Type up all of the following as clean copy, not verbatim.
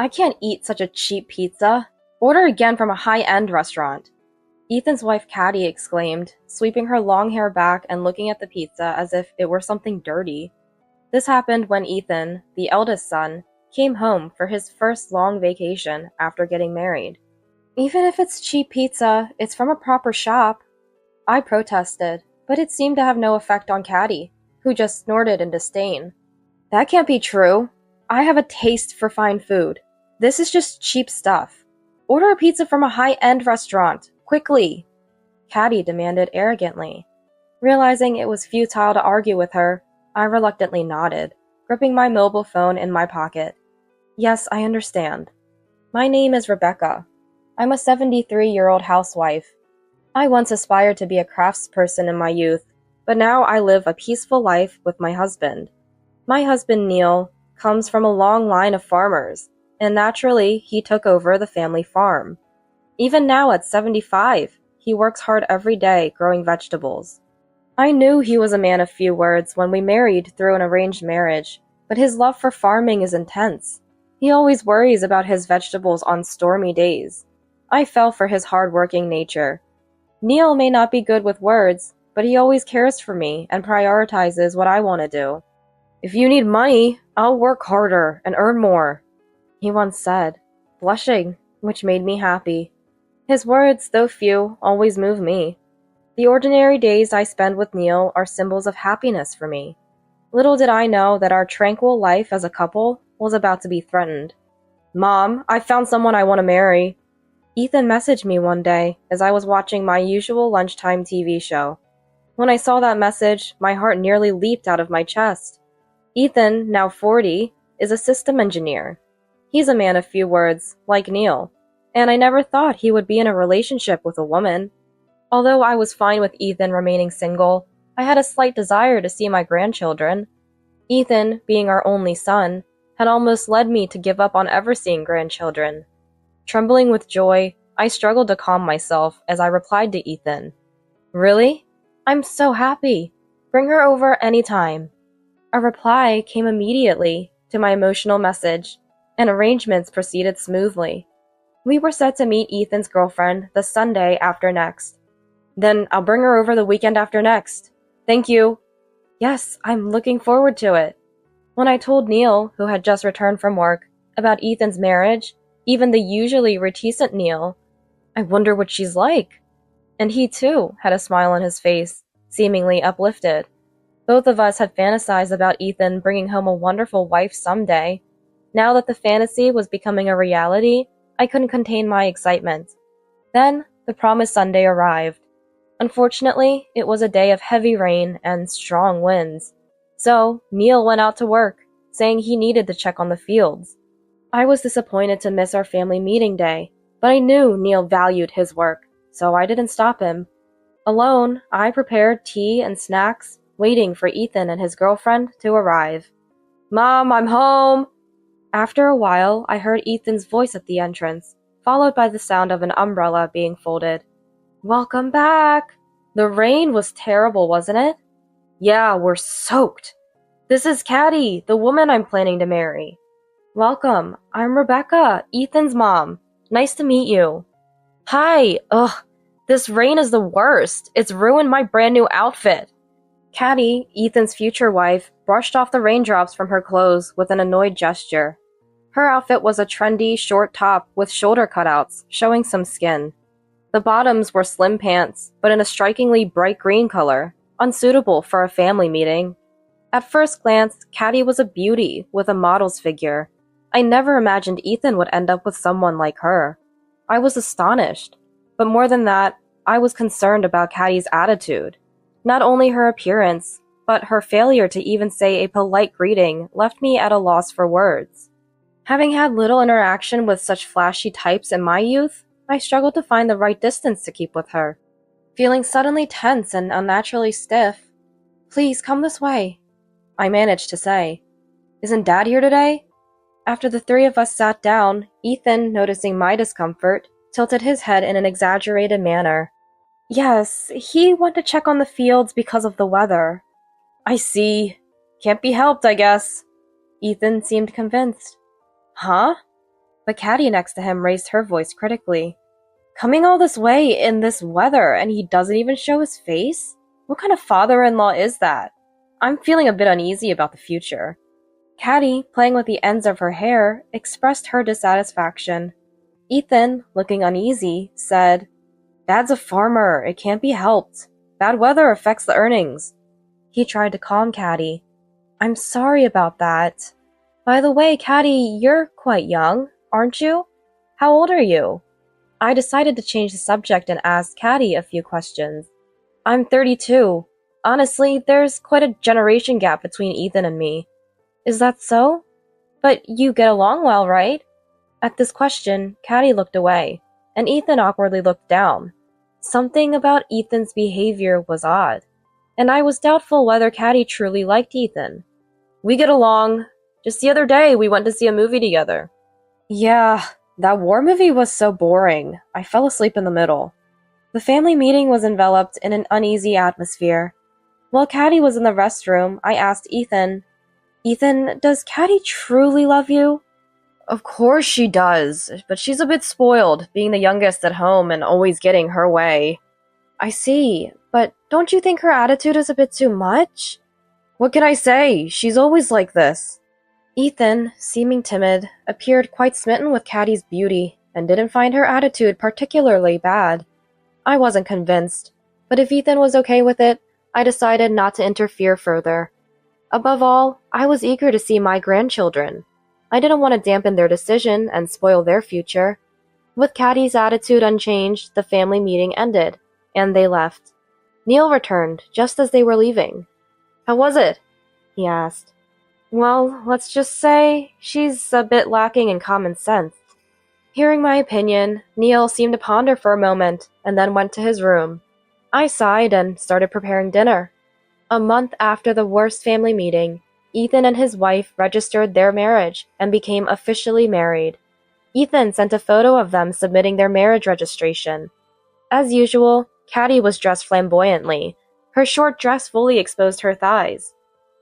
I can't eat such a cheap pizza. Order again from a high-end restaurant. Ethan's wife Caddy exclaimed, sweeping her long hair back and looking at the pizza as if it were something dirty. This happened when Ethan, the eldest son, came home for his first long vacation after getting married. Even if it's cheap pizza, it's from a proper shop. I protested, but it seemed to have no effect on Caddy, who just snorted in disdain. That can't be true. I have a taste for fine food. This is just cheap stuff. Order a pizza from a high-end restaurant, quickly, Caddy demanded arrogantly. Realizing it was futile to argue with her, I reluctantly nodded, gripping my mobile phone in my pocket. Yes, I understand. My name is Rebecca. I'm a 73-year-old housewife. I once aspired to be a craftsperson in my youth, but now I live a peaceful life with my husband. My husband, Neil, comes from a long line of farmers, and naturally, he took over the family farm. Even now at 75, he works hard every day growing vegetables. I knew he was a man of few words when we married through an arranged marriage, but his love for farming is intense. He always worries about his vegetables on stormy days. I fell for his hard-working nature. Neil may not be good with words, but he always cares for me and prioritizes what I want to do. If you need money, I'll work harder and earn more, he once said, blushing, which made me happy. His words, though few, always move me. The ordinary days I spend with Neil are symbols of happiness for me. Little did I know that our tranquil life as a couple was about to be threatened. Mom, I found someone I want to marry. Ethan messaged me one day as I was watching my usual lunchtime TV show. When I saw that message, my heart nearly leaped out of my chest. Ethan, now 40, is a system engineer. He's a man of few words, like Neil, and I never thought he would be in a relationship with a woman. Although I was fine with Ethan remaining single, I had a slight desire to see my grandchildren. Ethan, being our only son, had almost led me to give up on ever seeing grandchildren. Trembling with joy, I struggled to calm myself as I replied to Ethan. Really? I'm so happy. Bring her over anytime. A reply came immediately to my emotional message, and arrangements proceeded smoothly. We were set to meet Ethan's girlfriend the Sunday after next. Then I'll bring her over the weekend after next. Thank you. Yes, I'm looking forward to it. When I told Neil, who had just returned from work, about Ethan's marriage, even the usually reticent Neil, I wonder what she's like. And he too had a smile on his face, seemingly uplifted. Both of us had fantasized about Ethan bringing home a wonderful wife someday. Now that the fantasy was becoming a reality, I couldn't contain my excitement. Then, the promised Sunday arrived. Unfortunately, it was a day of heavy rain and strong winds. So, Neil went out to work, saying he needed to check on the fields. I was disappointed to miss our family meeting day, but I knew Neil valued his work, so I didn't stop him. Alone, I prepared tea and snacks, waiting for Ethan and his girlfriend to arrive. Mom, I'm home! After a while, I heard Ethan's voice at the entrance, followed by the sound of an umbrella being folded. Welcome back! The rain was terrible, wasn't it? Yeah, we're soaked. This is Caddy, the woman I'm planning to marry. Welcome, I'm Rebecca, Ethan's mom. Nice to meet you. Hi, this rain is the worst. It's ruined my brand new outfit. Caddy, Ethan's future wife, brushed off the raindrops from her clothes with an annoyed gesture. Her outfit was a trendy, short top with shoulder cutouts, showing some skin. The bottoms were slim pants, but in a strikingly bright green color, unsuitable for a family meeting. At first glance, Caddy was a beauty with a model's figure. I never imagined Ethan would end up with someone like her. I was astonished. But more than that, I was concerned about Caddy's attitude. Not only her appearance, but her failure to even say a polite greeting left me at a loss for words. Having had little interaction with such flashy types in my youth, I struggled to find the right distance to keep with her. Feeling suddenly tense and unnaturally stiff, "Please come this way," I managed to say. "Isn't Dad here today?" After the three of us sat down, Ethan, noticing my discomfort, tilted his head in an exaggerated manner. "Yes, he went to check on the fields because of the weather." "I see. Can't be helped, I guess." Ethan seemed convinced. "Huh?" But Caddy next to him raised her voice critically. Coming all this way in this weather and he doesn't even show his face? What kind of father-in-law is that? I'm feeling a bit uneasy about the future. Caddy, playing with the ends of her hair, expressed her dissatisfaction. Ethan, looking uneasy, said, Dad's a farmer. It can't be helped. Bad weather affects the earnings. He tried to calm Caddy. I'm sorry about that. By the way, Caddy, you're quite young, aren't you? How old are you? I decided to change the subject and asked Caddy a few questions. I'm 32. Honestly, there's quite a generation gap between Ethan and me. Is that so? But you get along well, right? At this question, Caddy looked away, and Ethan awkwardly looked down. Something about Ethan's behavior was odd, and I was doubtful whether Caddy truly liked Ethan. We get along. Just the other day, we went to see a movie together. Yeah, that war movie was so boring. I fell asleep in the middle. The family meeting was enveloped in an uneasy atmosphere. While Caddy was in the restroom, I asked Ethan, Ethan, does Caddy truly love you? Of course she does, but she's a bit spoiled, being the youngest at home and always getting her way. I see, but don't you think her attitude is a bit too much? What can I say? She's always like this. Ethan, seeming timid, appeared quite smitten with Caddy's beauty and didn't find her attitude particularly bad. I wasn't convinced, but if Ethan was okay with it, I decided not to interfere further. Above all, I was eager to see my grandchildren. I didn't want to dampen their decision and spoil their future. With Caddy's attitude unchanged, the family meeting ended, and they left. Neil returned just as they were leaving. How was it? He asked. Well, let's just say she's a bit lacking in common sense. Hearing my opinion, Neil seemed to ponder for a moment and then went to his room. I sighed and started preparing dinner. A month after the worst family meeting, Ethan and his wife registered their marriage and became officially married. Ethan sent a photo of them submitting their marriage registration. As usual, Caddy was dressed flamboyantly. Her short dress fully exposed her thighs.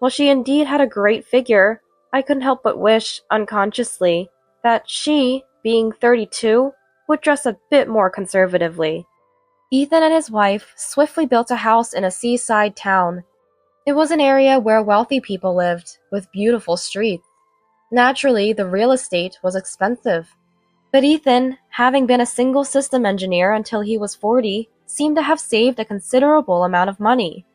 While she indeed had a great figure, I couldn't help but wish, unconsciously, that she, being 32, would dress a bit more conservatively. Ethan and his wife swiftly built a house in a seaside town. It was an area where wealthy people lived, with beautiful streets. Naturally, the real estate was expensive. But Ethan, having been a single system engineer until he was 40, seemed to have saved a considerable amount of money.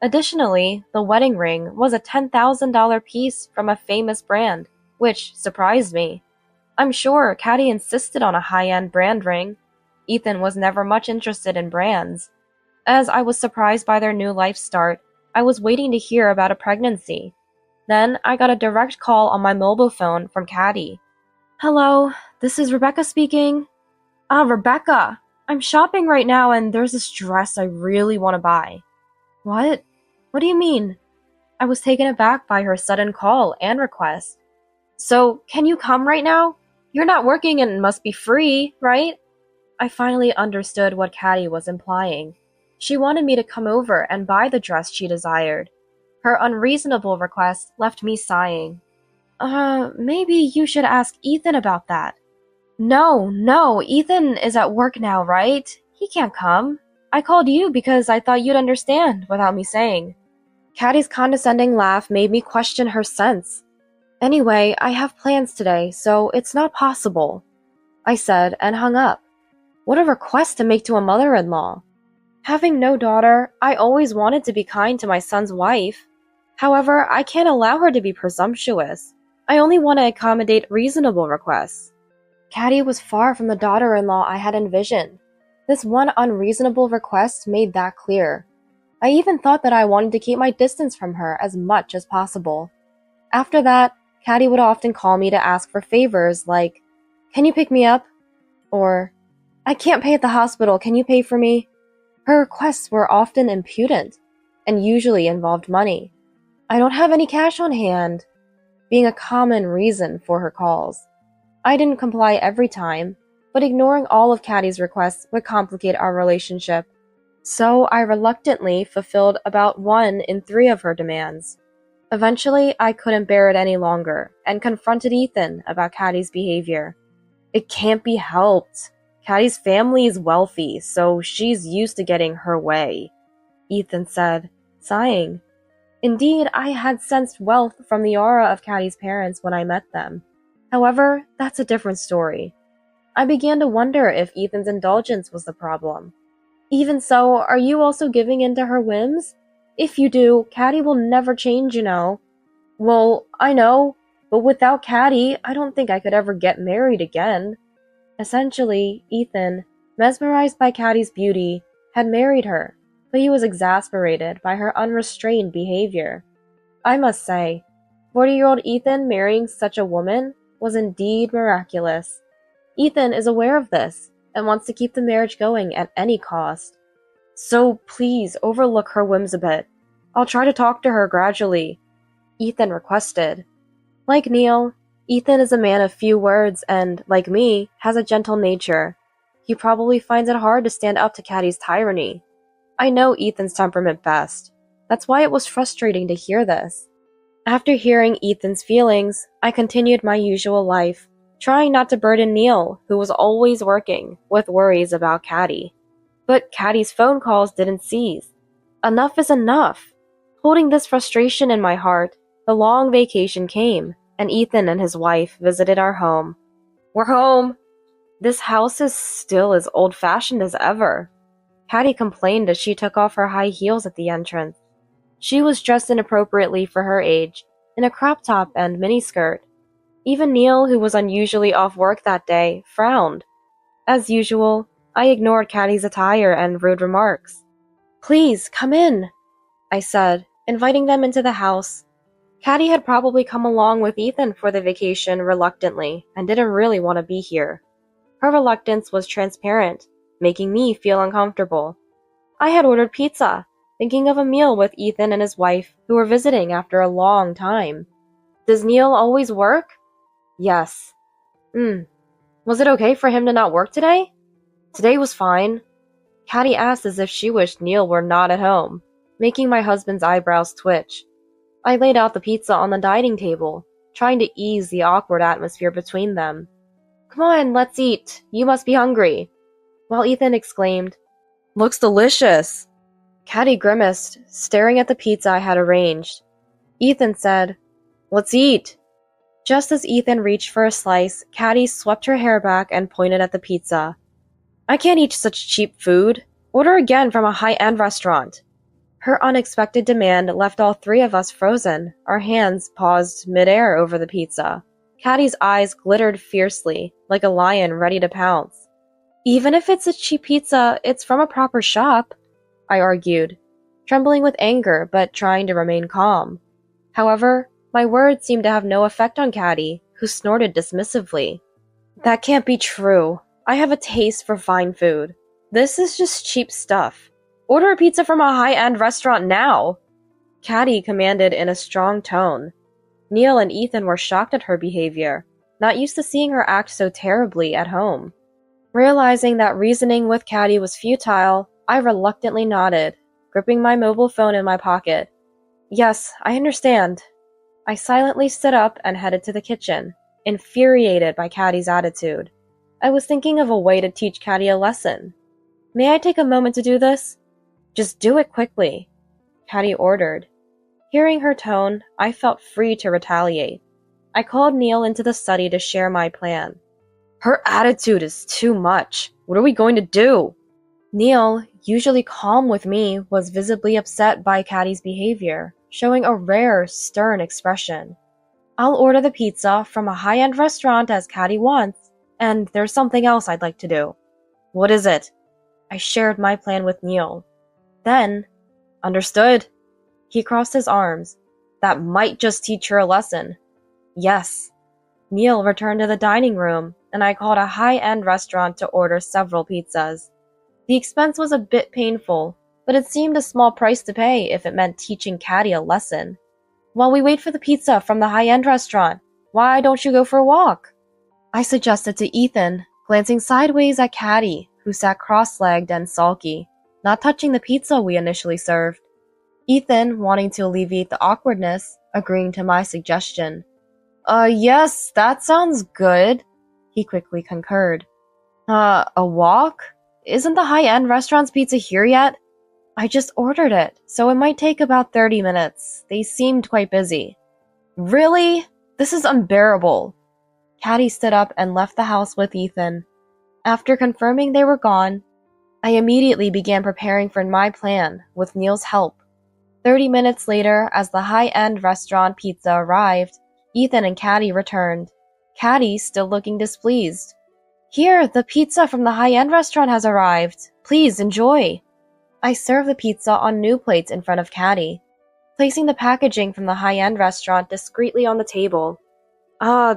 Additionally, the wedding ring was a $10,000 piece from a famous brand, which surprised me. I'm sure Caddy insisted on a high-end brand ring. Ethan was never much interested in brands. As I was surprised by their new life start, I was waiting to hear about a pregnancy. Then I got a direct call on my mobile phone from Caddy. Hello, this is Rebecca speaking. Rebecca, I'm shopping right now and there's this dress I really want to buy. What? What do you mean? I was taken aback by her sudden call and request. So, can you come right now? You're not working and must be free, right? I finally understood what Caddy was implying. She wanted me to come over and buy the dress she desired. Her unreasonable request left me sighing. Maybe you should ask Ethan about that. No, Ethan is at work now, right? He can't come. I called you because I thought you'd understand without me saying. Caddy's condescending laugh made me question her sense. Anyway, I have plans today, so it's not possible, I said and hung up. What a request to make to a mother-in-law. Having no daughter, I always wanted to be kind to my son's wife. However, I can't allow her to be presumptuous. I only want to accommodate reasonable requests. Caddy was far from the daughter-in-law I had envisioned. This one unreasonable request made that clear. I even thought that I wanted to keep my distance from her as much as possible. After that, Caddy would often call me to ask for favors like, "Can you pick me up?" Or, "I can't pay at the hospital, can you pay for me?" Her requests were often impudent, and usually involved money. "I don't have any cash on hand," being a common reason for her calls. I didn't comply every time, but ignoring all of Caddy's requests would complicate our relationship. So I reluctantly fulfilled about 1 in 3 of her demands. Eventually, I couldn't bear it any longer and confronted Ethan about Caddy's behavior. It can't be helped. Caddy's family is wealthy, so she's used to getting her way, Ethan said, sighing. Indeed, I had sensed wealth from the aura of Caddy's parents when I met them. However, that's a different story. I began to wonder if Ethan's indulgence was the problem. Even so, are you also giving in to her whims? If you do, Caddy will never change, you know. Well, I know, but without Caddy, I don't think I could ever get married again. Essentially, Ethan, mesmerized by Caddy's beauty, had married her, but he was exasperated by her unrestrained behavior. I must say, 40-year-old Ethan marrying such a woman was indeed miraculous. Ethan is aware of this and wants to keep the marriage going at any cost. So please overlook her whims a bit. I'll try to talk to her gradually, Ethan requested. Like Neil, Ethan is a man of few words and, like me, has a gentle nature. He probably finds it hard to stand up to Caddy's tyranny. I know Ethan's temperament best. That's why it was frustrating to hear this. After hearing Ethan's feelings, I continued my usual life, trying not to burden Neil, who was always working, with worries about Caddy. But Caddy's phone calls didn't cease. Enough is enough. Holding this frustration in my heart, the long vacation came, and Ethan and his wife visited our home. We're home! This house is still as old-fashioned as ever. Caddy complained as she took off her high heels at the entrance. She was dressed inappropriately for her age, in a crop top and miniskirt. Even Neil, who was unusually off work that day, frowned. As usual, I ignored Caddy's attire and rude remarks. Please, come in, I said, inviting them into the house. Caddy had probably come along with Ethan for the vacation reluctantly and didn't really want to be here. Her reluctance was transparent, making me feel uncomfortable. I had ordered pizza, thinking of a meal with Ethan and his wife, who were visiting after a long time. Does Neil always work? Yes. Was it okay for him to not work today? Today was fine. Caddy asked as if she wished Neil were not at home, making my husband's eyebrows twitch. I laid out the pizza on the dining table, trying to ease the awkward atmosphere between them. Come on, let's eat. You must be hungry. While Ethan exclaimed, Looks delicious. Caddy grimaced, staring at the pizza I had arranged. Ethan said, Let's eat. Just as Ethan reached for a slice, Caddy swept her hair back and pointed at the pizza. I can't eat such cheap food. Order again from a high-end restaurant. Her unexpected demand left all three of us frozen, our hands paused midair over the pizza. Caddy's eyes glittered fiercely, like a lion ready to pounce. Even if it's a cheap pizza, it's from a proper shop, I argued, trembling with anger but trying to remain calm. However, my words seemed to have no effect on Caddy, who snorted dismissively. That can't be true. I have a taste for fine food. This is just cheap stuff. Order a pizza from a high-end restaurant now! Caddy commanded in a strong tone. Neil and Ethan were shocked at her behavior, not used to seeing her act so terribly at home. Realizing that reasoning with Caddy was futile, I reluctantly nodded, gripping my mobile phone in my pocket. Yes, I understand. I silently stood up and headed to the kitchen, infuriated by Caddy's attitude. I was thinking of a way to teach Caddy a lesson. May I take a moment to do this? Just do it quickly, Caddy ordered. Hearing her tone, I felt free to retaliate. I called Neil into the study to share my plan. Her attitude is too much. What are we going to do? Neil, usually calm with me, was visibly upset by Caddy's behavior, showing a rare, stern expression. I'll order the pizza from a high-end restaurant as Caddy wants, and there's something else I'd like to do. What is it? I shared my plan with Neil. Then, understood. He crossed his arms. That might just teach her a lesson. Yes. Neil returned to the dining room, and I called a high-end restaurant to order several pizzas. The expense was a bit painful, but it seemed a small price to pay if it meant teaching Caddy a lesson. While we wait for the pizza from the high-end restaurant, why don't you go for a walk? I suggested to Ethan, glancing sideways at Caddy, who sat cross-legged and sulky, not touching the pizza we initially served. Ethan, wanting to alleviate the awkwardness, agreeing to my suggestion. Yes, that sounds good. he quickly concurred. A walk? Isn't the high-end restaurant's pizza here yet? I just ordered it, so it might take about 30 minutes. They seemed quite busy. Really? This is unbearable. Caddy stood up and left the house with Ethan. After confirming they were gone, I immediately began preparing for my plan with Neil's help. 30 minutes later, as the high-end restaurant pizza arrived, Ethan and Caddy returned. Caddy still looking displeased. Here, the pizza from the high-end restaurant has arrived. Please enjoy. I served the pizza on new plates in front of Caddy, placing the packaging from the high-end restaurant discreetly on the table.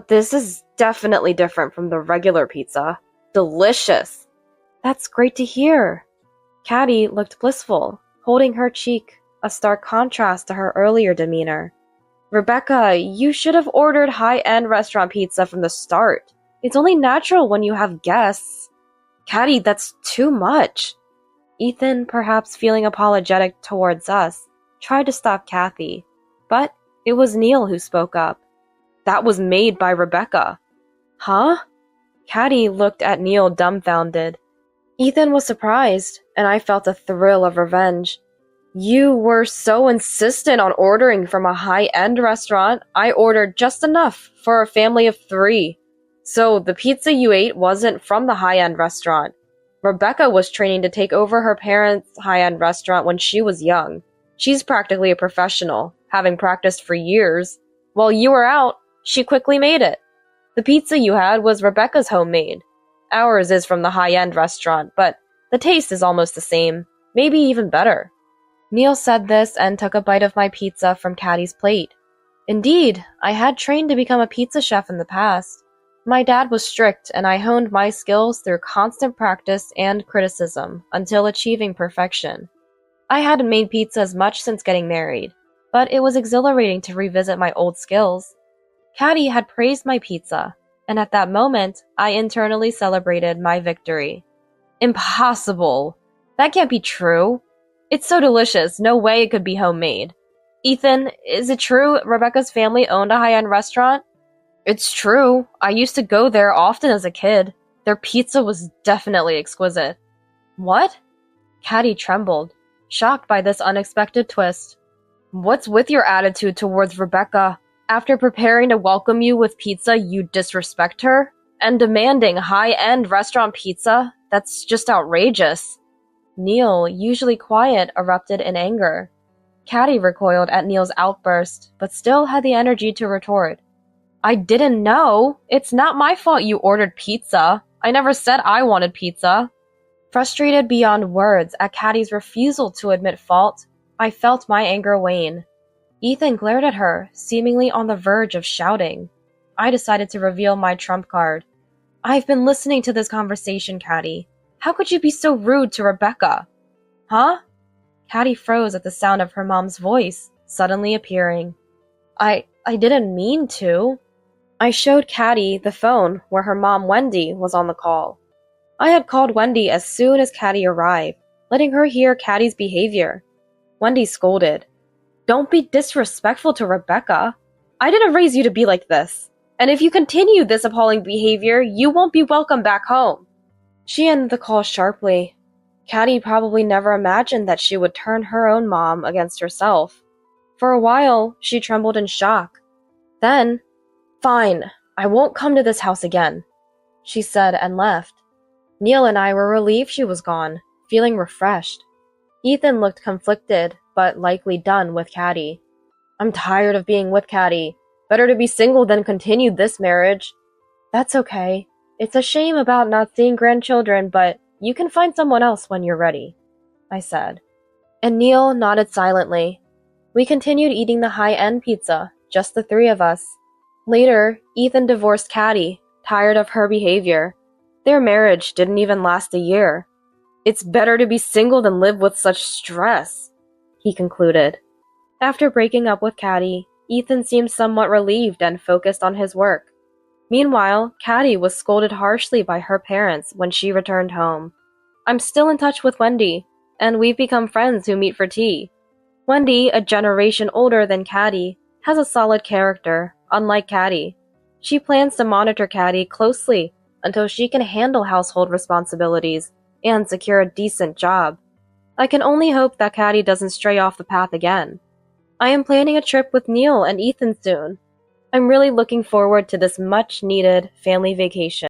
This is definitely different from the regular pizza. Delicious. That's great to hear. Caddy looked blissful, holding her cheek, a stark contrast to her earlier demeanor. Rebecca, you should have ordered high-end restaurant pizza from the start. It's only natural when you have guests. Caddy, that's too much. Ethan, perhaps feeling apologetic towards us, tried to stop Kathy, but it was Neil who spoke up. That was made by Rebecca. Huh? Caddy looked at Neil dumbfounded. Ethan was surprised, and I felt a thrill of revenge. You were so insistent on ordering from a high-end restaurant, I ordered just enough for a family of 3. So the pizza you ate wasn't from the high-end restaurant. Rebecca was training to take over her parents' high-end restaurant when she was young. She's practically a professional, having practiced for years. While you were out, she quickly made it. The pizza you had was Rebecca's homemade. Ours is from the high-end restaurant, but the taste is almost the same, maybe even better. Neil said this and took a bite of my pizza from Caddy's plate. Indeed, I had trained to become a pizza chef in the past. My dad was strict, and I honed my skills through constant practice and criticism until achieving perfection. I hadn't made pizzas much since getting married, but it was exhilarating to revisit my old skills. Caddy had praised my pizza, and at that moment, I internally celebrated my victory. Impossible! That can't be true. It's so delicious, no way it could be homemade. Ethan, is it true Rebecca's family owned a high-end restaurant? It's true. I used to go there often as a kid. Their pizza was definitely exquisite. What? Caddy trembled, shocked by this unexpected twist. What's with your attitude towards Rebecca? After preparing to welcome you with pizza, you disrespect her? And demanding high-end restaurant pizza? That's just outrageous. Neil, usually quiet, erupted in anger. Caddy recoiled at Neil's outburst, but still had the energy to retort. I didn't know. It's not my fault you ordered pizza. I never said I wanted pizza. Frustrated beyond words at Caddy's refusal to admit fault, I felt my anger wane. Ethan glared at her, seemingly on the verge of shouting. I decided to reveal my trump card. I've been listening to this conversation, Caddy. How could you be so rude to Rebecca? Huh? Caddy froze at the sound of her mom's voice, suddenly appearing. I didn't mean to. I showed Caddy the phone where her mom Wendy was on the call. I had called Wendy as soon as Caddy arrived, letting her hear Caddy's behavior. Wendy scolded. Don't be disrespectful to Rebecca. I didn't raise you to be like this. And if you continue this appalling behavior, you won't be welcome back home. She ended the call sharply. Caddy probably never imagined that she would turn her own mom against herself. For a while, she trembled in shock. Then, fine, I won't come to this house again, she said and left. Neil and I were relieved she was gone, feeling refreshed. Ethan looked conflicted, but likely done with Caddy. I'm tired of being with Caddy. Better to be single than continue this marriage. That's okay. It's a shame about not seeing grandchildren, but you can find someone else when you're ready, I said. And Neil nodded silently. We continued eating the high-end pizza, just the 3 of us. Later, Ethan divorced Caddy, tired of her behavior. Their marriage didn't even last a year. It's better to be single than live with such stress, he concluded. After breaking up with Caddy, Ethan seemed somewhat relieved and focused on his work. Meanwhile, Caddy was scolded harshly by her parents when she returned home. I'm still in touch with Wendy, and we've become friends who meet for tea. Wendy, a generation older than Caddy, has a solid character, unlike Caddy. She plans to monitor Caddy closely until she can handle household responsibilities and secure a decent job. I can only hope that Caddy doesn't stray off the path again. I am planning a trip with Neil and Ethan soon. I'm really looking forward to this much-needed family vacation.